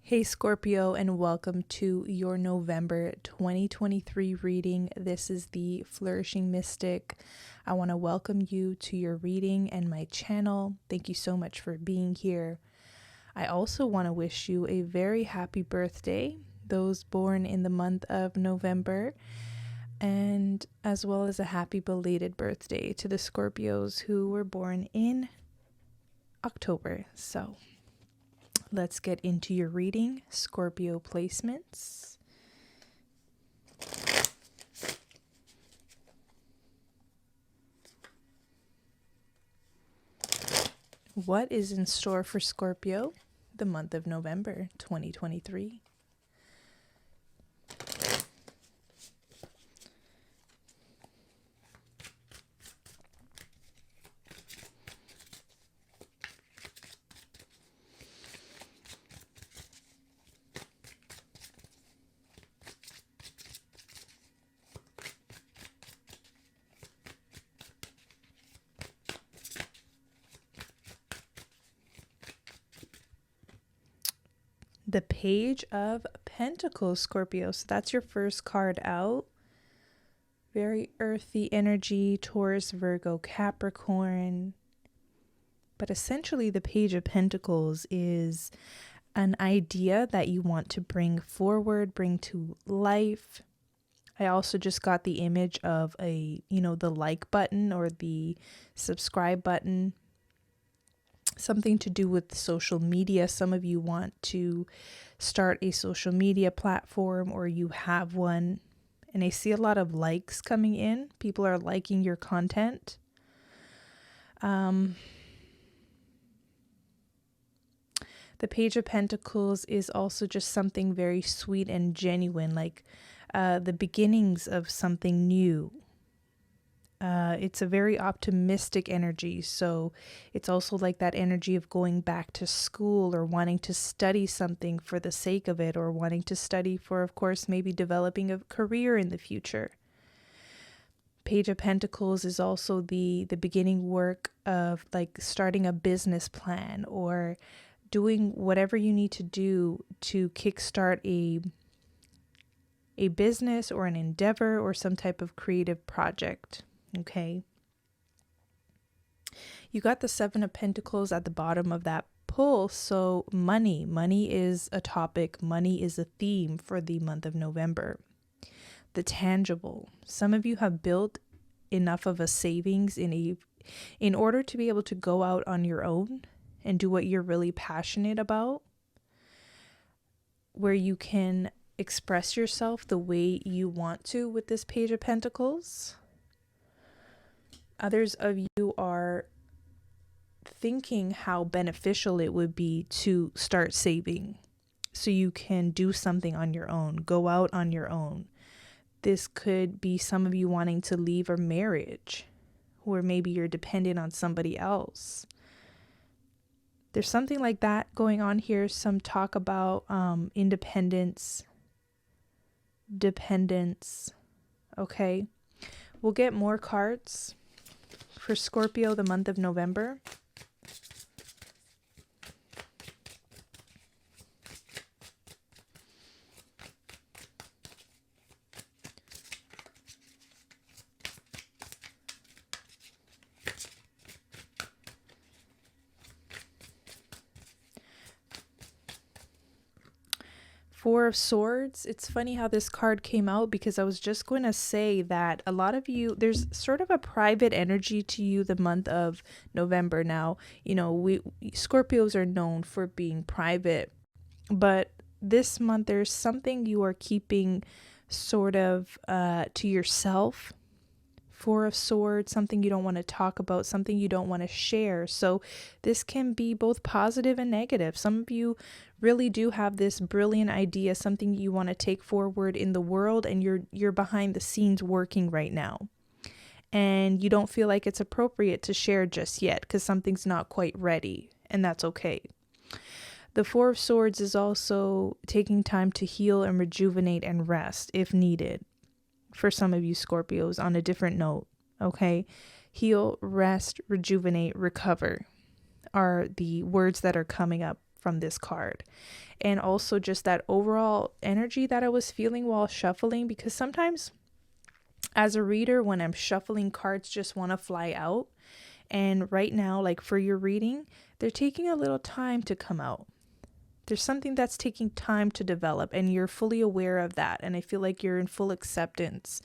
Hey Scorpio, and welcome to your November 2023 reading. This is the Flourishing Mystic. I want to welcome you to your reading and my channel. Thank you so much for being here. I also want to wish you a very happy birthday, those born in the month of November, and as well as a happy belated birthday to the Scorpios who were born in October. So let's get into your reading, Scorpio placements. What is in store for Scorpio the month of November 2023? The Page of Pentacles, Scorpio. So that's your first card out. Very earthy energy, Taurus, Virgo, Capricorn. But essentially the Page of Pentacles is an idea that you want to bring forward, bring to life. I also just got the image of the like button or the subscribe button. Something to do with social media. Some of you want to start a social media platform or you have one. And I see a lot of likes coming in. People are liking your content. The Page of Pentacles is also just something very sweet and genuine, like the beginnings of something new. It's a very optimistic energy, so it's also like that energy of going back to school or wanting to study something for the sake of it, or wanting to study for, of course, maybe developing a career in the future. Page of Pentacles is also the beginning work of like starting a business plan or doing whatever you need to do to kickstart a business or an endeavor or some type of creative project. Okay. You got the Seven of Pentacles at the bottom of that pull. So money is a topic. Money is a theme for the month of November. The tangible. Some of you have built enough of a savings in order to be able to go out on your own and do what you're really passionate about, where you can express yourself the way you want to with this Page of Pentacles. Others of you are thinking how beneficial it would be to start saving so you can do something on your own, go out on your own. This could be some of you wanting to leave a marriage where maybe you're dependent on somebody else. There's something like that going on here. Some talk about independence, dependence. Okay, we'll get more cards for Scorpio the month of November. Four of Swords. It's funny how this card came out because I was just going to say that a lot of you, there's sort of a private energy to you the month of November. Now, we Scorpios are known for being private, but this month there's something you are keeping sort of to yourself. Four of Swords, something you don't want to talk about, something you don't want to share. So this can be both positive and negative. Some of you really do have this brilliant idea, something you want to take forward in the world, and you're behind the scenes working right now. And you don't feel like it's appropriate to share just yet because something's not quite ready, and that's okay. The Four of Swords is also taking time to heal and rejuvenate and rest if needed. For some of you Scorpios, on a different note, okay? Heal, rest, rejuvenate, recover are the words that are coming up from this card. and also just that overall energy that I was feeling while shuffling, because sometimes as a reader, when I'm shuffling, cards just want to fly out. And right now, like for your reading, they're taking a little time to come out. There's something that's taking time to develop, and you're fully aware of that. And I feel like you're in full acceptance.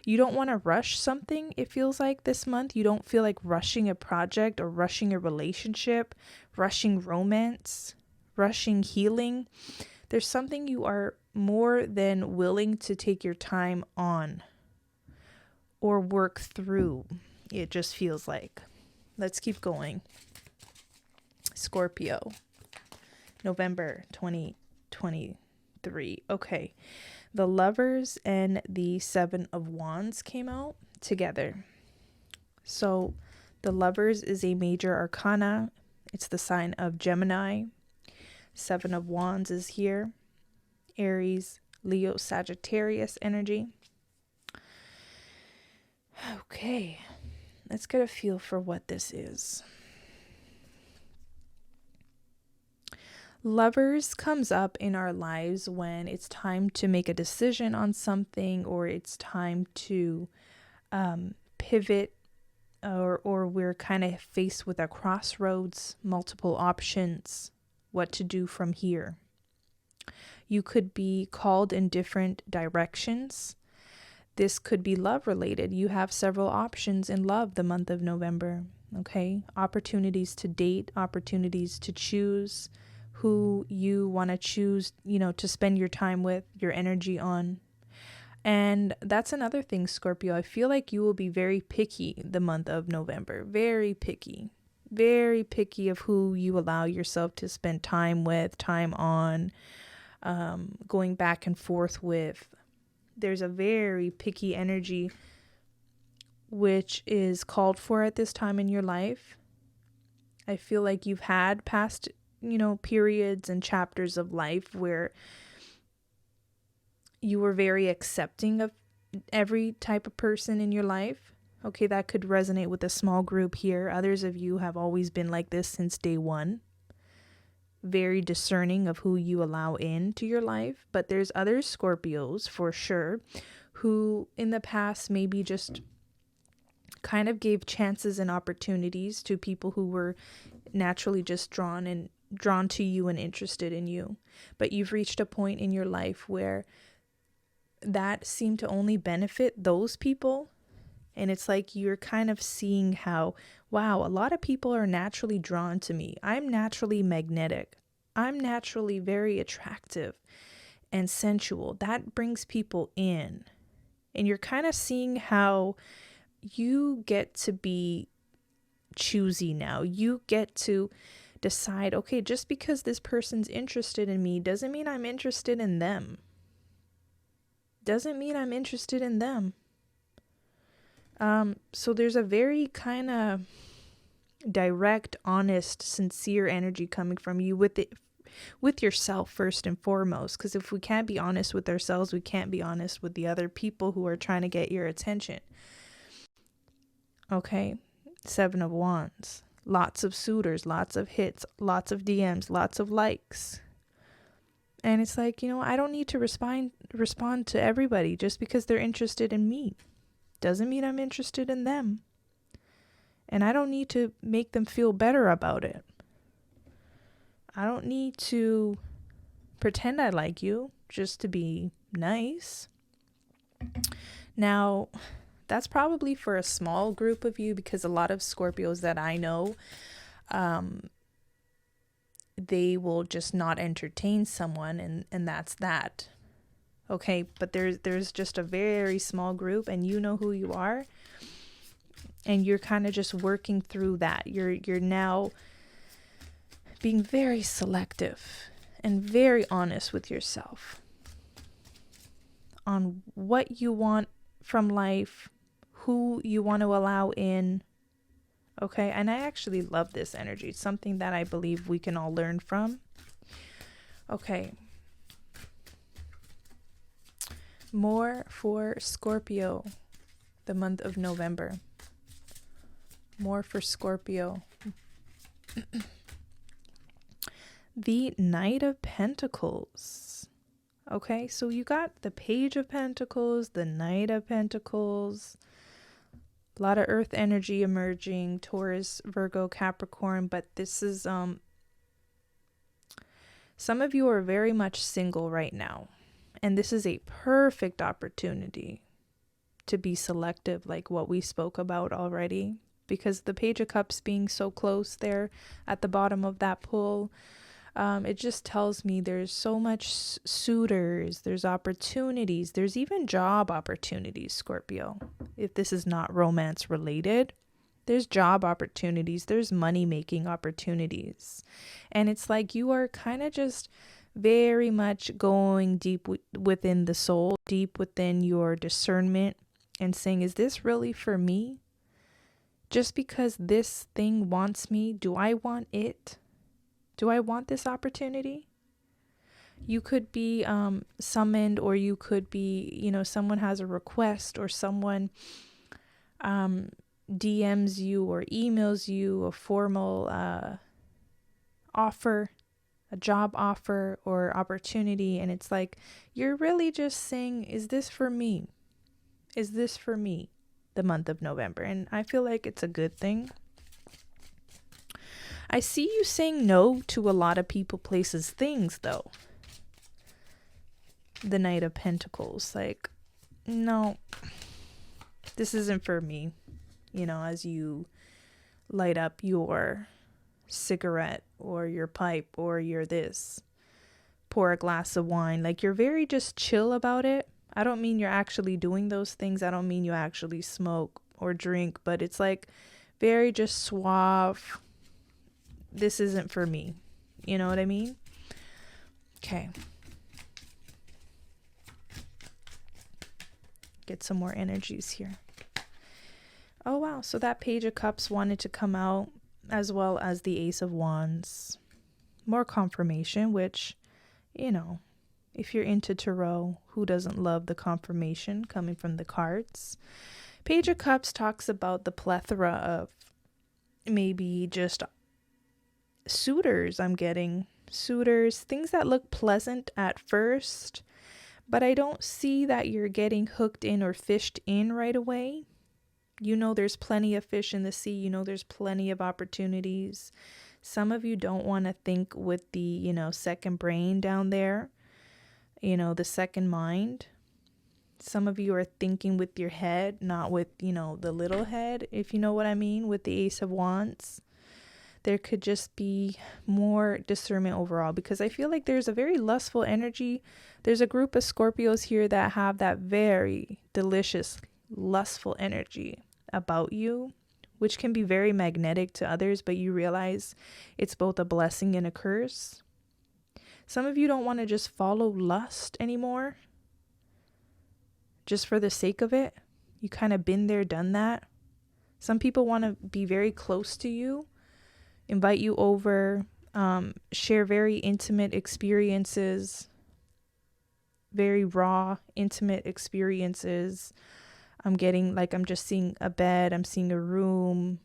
You don't want to rush something, it feels like this month. You don't feel like rushing a project or rushing a relationship, rushing romance, rushing healing. There's something you are more than willing to take your time on or work through. It just feels like. Let's keep going. Scorpio. November 2023. Okay. The Lovers and the Seven of Wands came out together. So the Lovers is a major arcana. It's the sign of Gemini. Seven of Wands is here. Aries, Leo, Sagittarius energy. Okay. Let's get a feel for what this is. Lovers comes up in our lives when it's time to make a decision on something, or it's time to pivot, or we're kind of faced with a crossroads, multiple options, what to do from here. You could be called in different directions. This could be love related. You have several options in love the month of November. Okay, opportunities to date, opportunities to choose who you want to choose, to spend your time with, your energy on. And that's another thing, Scorpio. I feel like you will be very picky the month of November. Very picky of who you allow yourself to spend time with, time on, going back and forth with. There's a very picky energy which is called for at this time in your life. I feel like you've had past periods and chapters of life where you were very accepting of every type of person in your life. Okay, that could resonate with a small group here. Others of you have always been like this since day one. Very discerning of who you allow into your life. But there's other Scorpios for sure who in the past maybe just kind of gave chances and opportunities to people who were naturally just drawn to you and interested in you. But you've reached a point in your life where that seemed to only benefit those people. And it's like you're kind of seeing how, wow, a lot of people are naturally drawn to me. I'm naturally magnetic. I'm naturally very attractive and sensual. That brings people in. And you're kind of seeing how you get to be choosy now. You get to decide, okay, just because this person's interested in me doesn't mean I'm interested in them. Doesn't mean I'm interested in them. So there's a very kind of direct, honest, sincere energy coming from you with yourself first and foremost. Because if we can't be honest with ourselves, we can't be honest with the other people who are trying to get your attention. Okay, Seven of Wands. Lots of suitors, lots of hits, lots of DMs, lots of likes. And it's like, I don't need to respond to everybody just because they're interested in me. Doesn't mean I'm interested in them. And I don't need to make them feel better about it. I don't need to pretend I like you just to be nice. Now, that's probably for a small group of you, because a lot of Scorpios that I know, they will just not entertain someone, and that's that. Okay, but there's just a very small group, and you know who you are, and you're kind of just working through that. You're now being very selective and very honest with yourself on what you want from life, who you want to allow in. Okay, and I actually love this energy. It's something that I believe we can all learn from. Okay. More for Scorpio, the month of November. More for Scorpio. the Knight of Pentacles. Okay, so you got the Page of Pentacles, the Knight of Pentacles, a lot of earth energy emerging, Taurus, Virgo, Capricorn, but this is some of you are very much single right now, and this is a perfect opportunity to be selective, like what we spoke about already, because the Page of Cups being so close there at the bottom of that pull, it just tells me there's so much suitors, there's opportunities, there's even job opportunities, Scorpio. If this is not romance related, there's job opportunities, there's money making opportunities. And it's like you are kind of just very much going deep within the soul, deep within your discernment, and saying, is this really for me? Just because this thing wants me, do I want it? Do I want this opportunity? You could be summoned, or you could be, someone has a request, or someone DMs you or emails you a formal offer, a job offer or opportunity. And it's like, you're really just saying, is this for me? Is this for me? The month of November. And I feel like it's a good thing. I see you saying no to a lot of people, places, things, though. The Knight of Pentacles. Like, no, this isn't for me. As you light up your cigarette or your pipe or your this, pour a glass of wine. Like, you're very just chill about it. I don't mean you're actually doing those things. I don't mean you actually smoke or drink, but it's like very just suave. This isn't for me. You know what I mean? Okay. Get some more energies here. Oh, wow. So that Page of Cups wanted to come out, as well as the Ace of Wands. More confirmation, which, if you're into tarot, who doesn't love the confirmation coming from the cards? Page of Cups talks about the plethora of maybe just suitors. I'm getting suitors, things that look pleasant at first, but I don't see that you're getting hooked in or fished in right away. There's plenty of fish in the sea. There's plenty of opportunities. Some of you don't want to think with the, second brain down there, the second mind. Some of you are thinking with your head, not with, the little head, if you know what I mean, with the Ace of Wands. There could just be more discernment overall, because I feel like there's a very lustful energy. There's a group of Scorpios here that have that very delicious, lustful energy about you, which can be very magnetic to others, but you realize it's both a blessing and a curse. Some of you don't want to just follow lust anymore, just for the sake of it. You kind of been there, done that. Some people want to be very close to you, invite you over, share very intimate experiences, very raw, intimate experiences. I'm just seeing a bed, I'm seeing a room,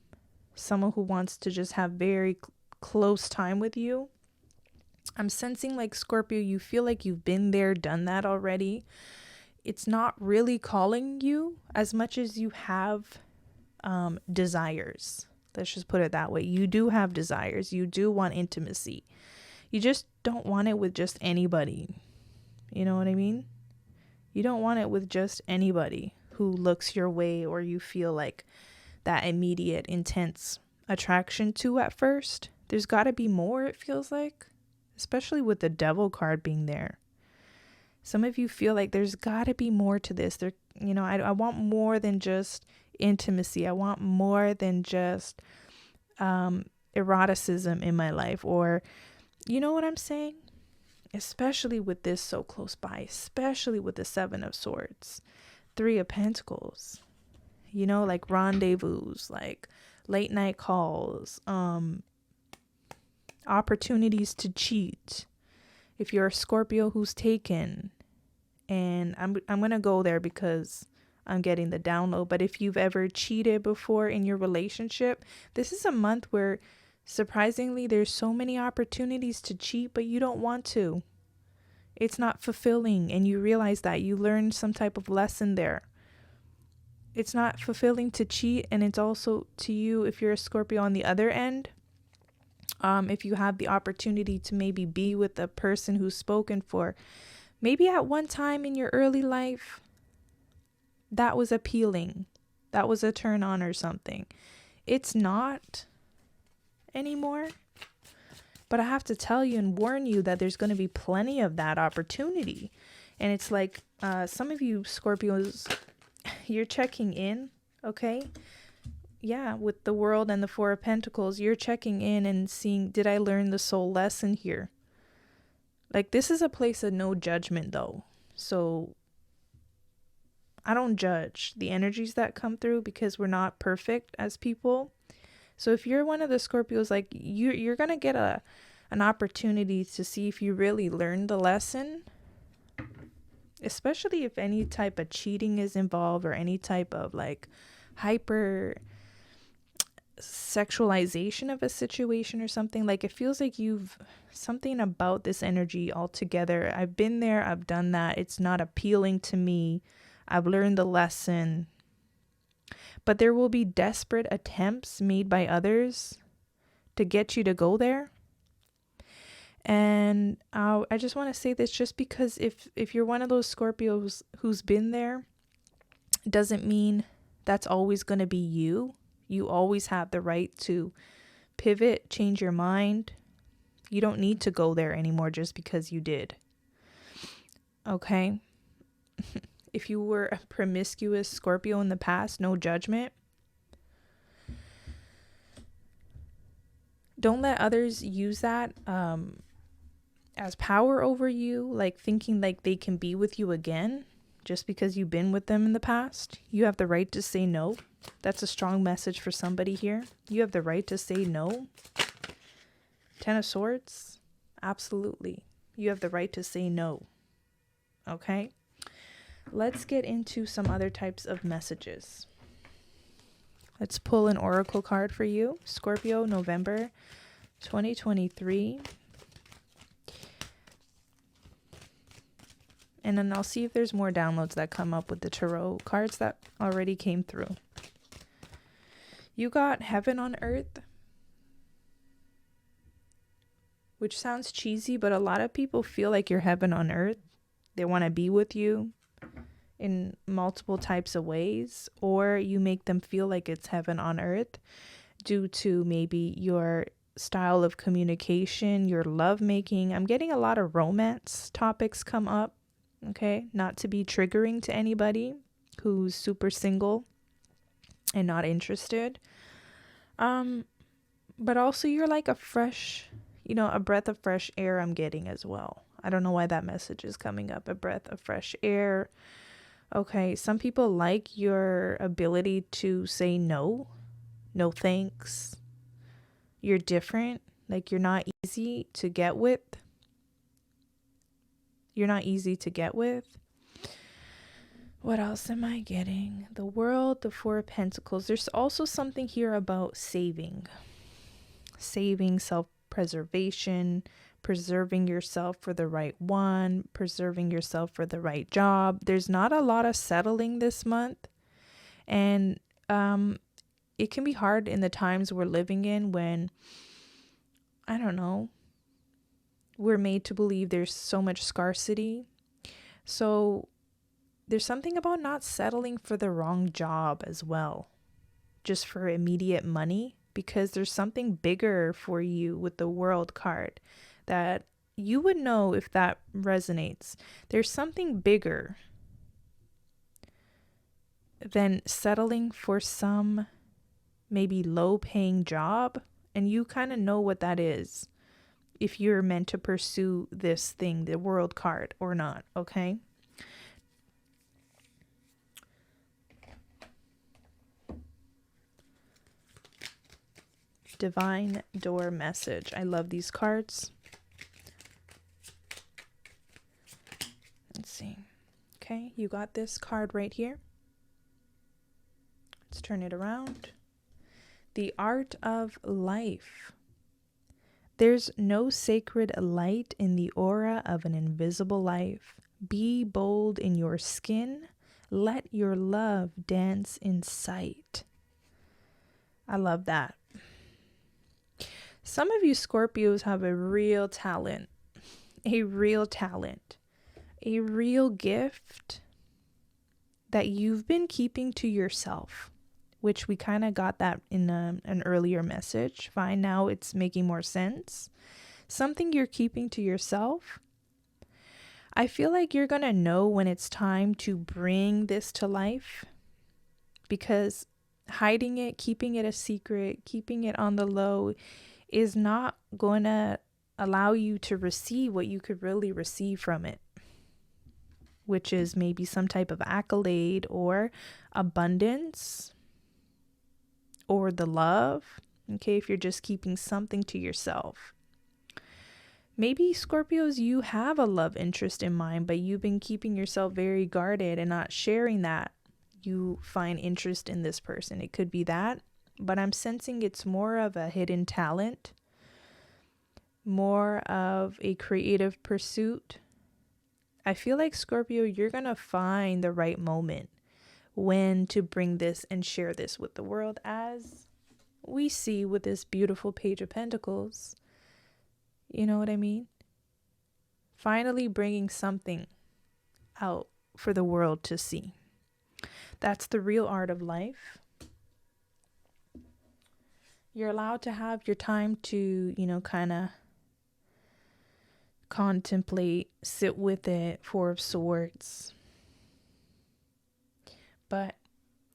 someone who wants to just have very close time with you. I'm sensing like, Scorpio, you feel like you've been there, done that already. It's not really calling you as much as you have desires. Let's just put it that way. You do have desires. You do want intimacy. You just don't want it with just anybody. You know what I mean? You don't want it with just anybody who looks your way, or you feel like that immediate, intense attraction to at first. There's got to be more, it feels like, especially with the Devil card being there. Some of you feel like there's got to be more to this. I want more than just intimacy. I want more than just eroticism in my life, or you know what I'm saying? Especially with this so close by, especially with the Seven of Swords, Three of Pentacles, like rendezvous, like late night calls, opportunities to cheat. If you're a Scorpio who's taken, and I'm going to go there because I'm getting the download, but if you've ever cheated before in your relationship, this is a month where Surprisingly, there's so many opportunities to cheat, but you don't want to. It's not fulfilling, and you realize that you learned some type of lesson there. It's not fulfilling to cheat, and it's also to you, if you're a Scorpio on the other end, if you have the opportunity to maybe be with the person who's spoken for, maybe at one time in your early life, that was appealing. That was a turn on or something. It's not anymore. But I have to tell you and warn you that there's going to be plenty of that opportunity. And it's like some of you Scorpios, you're checking in, okay? Yeah, with the World and the Four of Pentacles, you're checking in and seeing, did I learn the soul lesson here? Like, this is a place of no judgment, though. So I don't judge the energies that come through because we're not perfect as people. So if you're one of the Scorpios, like, you're going to get an opportunity to see if you really learned the lesson, especially if any type of cheating is involved or any type of like hyper sexualization of a situation or something. Like, it feels like you've something about this energy altogether. I've been there, I've done that. It's not appealing to me. I've learned the lesson. But there will be desperate attempts made by others to get you to go there. And I just want to say this, just because if you're one of those Scorpios who's been there, doesn't mean that's always going to be you. You always have the right to pivot, change your mind. You don't need to go there anymore just because you did. Okay? If you were a promiscuous Scorpio in the past, no judgment. Don't let others use that as power over you, like thinking like they can be with you again just because you've been with them in the past. You have the right to say no. That's a strong message for somebody here. You have the right to say no. Ten of Swords, absolutely. You have the right to say no. Okay? Let's get into some other types of messages. Let's pull an oracle card for you. Scorpio, November 2023. And then I'll see if there's more downloads that come up with the tarot cards that already came through. You got heaven on earth, which sounds cheesy, but a lot of people feel like you're heaven on earth. They want to be with you in multiple types of ways, or you make them feel like it's heaven on earth due to maybe your style of communication, your love making. I'm getting a lot of romance topics come up. Okay, not to be triggering to anybody who's super single and not interested. But also you're like a fresh, a breath of fresh air I'm getting as well. I don't know why that message is coming up, a breath of fresh air. Okay, some people like your ability to say no, no thanks. You're different, like you're not easy to get with. You're not easy to get with. What else am I getting? The World, the Four of Pentacles. There's also something here about saving. Saving, self-preservation, preserving yourself for the right one, preserving yourself for the right job. There's not a lot of settling this month. And it can be hard in the times we're living in when, I don't know, we're made to believe there's so much scarcity. So there's something about not settling for the wrong job as well, just for immediate money, because there's something bigger for you with the World card that you would know if that resonates. There's something bigger than settling for some maybe low paying job, and you kind of know what that is if you're meant to pursue this thing, the World card, or not. Okay. Divine Door message. I love these cards. Let's see. Okay, you got this card right here. Let's turn it around. The Art of Life. There's no sacred light in the aura of an invisible life. Be bold in your skin. Let your love dance in sight. I love that. Some of you Scorpios have a real talent, a real gift that you've been keeping to yourself, which we kind of got that in an earlier message. Fine, now it's making more sense. Something you're keeping to yourself. I feel like you're going to know when it's time to bring this to life, because hiding it, keeping it a secret, keeping it on the low is not going to allow you to receive what you could really receive from it, which is maybe some type of accolade or abundance or the love. Okay, if you're just keeping something to yourself. Maybe Scorpios, you have a love interest in mind, but you've been keeping yourself very guarded and not sharing that you find interest in this person. It could be that, but I'm sensing it's more of a hidden talent, more of a creative pursuit. I feel like Scorpio, you're going to find the right moment when to bring this and share this with the world, as we see with this beautiful Page of Pentacles. You know what I mean? Finally bringing something out for the world to see. That's the real art of life. You're allowed to have your time to, kind of contemplate, sit with it, Four of Swords. But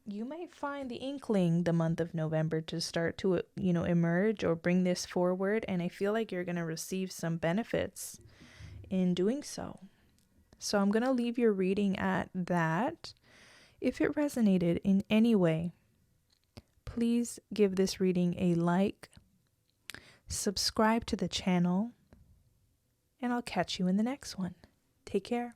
you might find the inkling the month of November to start to, emerge or bring this forward. And I feel like you're going to receive some benefits in doing so. So I'm going to leave your reading at that. If it resonated in any way, please give this reading a like, subscribe to the channel, and I'll catch you in the next one. Take care.